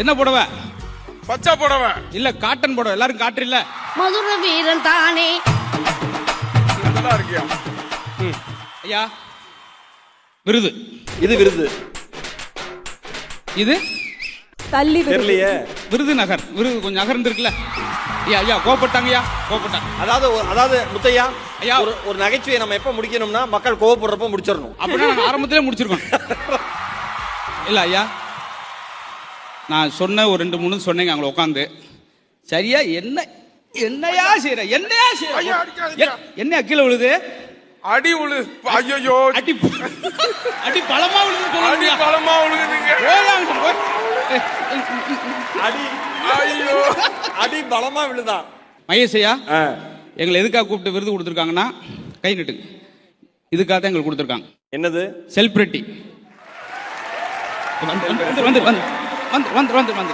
என்ன புடவை? பச்சை புடவை இல்ல காட்டன் புடவை. எல்லாரும் காற்று இல்ல. மதுர வீரன் தானே. நல்லா இருக்கியா? ஐயா விருது. இது விருது இது தள்ளி விருது. தெரியலையே. விருது நகர். விருது கொஞ்சம் நகர்ந்து இருக்குல்ல. ஐயா ஐயா கோபப்பட்டாங்க. ஐயா கோபப்பட்டாங்க. அதாவது முத்தையா, ஐயா. ஒரு நகைச்சுவையை நம்ம எப்ப முடிக்கணும்னா மக்கள் கோவப்படுறப்ப முடிச்சிடணும். அப்படின்னா நாங்க ஆரம்பத்திலே முடிச்சிருக்கோம். இல்ல ஐயா, நான் சொன்ன ஒரு 2-3 சொன்னீங்க அங்க உட்காந்து. சரியா என்னையா செய்யற? என்னையா ஐயா, செய்யற? அடிக்காதீங்க. என்ன கீழே விழுது? அடி உழு. ஐயோ, அடி அடி பலமா விழுது. அடி பலமா உழுகுதுங்க. அடி ஐயோ, அடி பலமா விழுதான். மகேஷையா, எங்களை எதுக்காக கூப்பிட்டு விருது கொடுத்துருக்காங்கன்னா, கை நட்டுங்க. இதுக்காக தான் எங்களுக்கு கொடுத்துருக்காங்க. என்னது? செலிபிரிட்டி. வந்து வந்து வந்து வந்து வந்து வந்து வந்து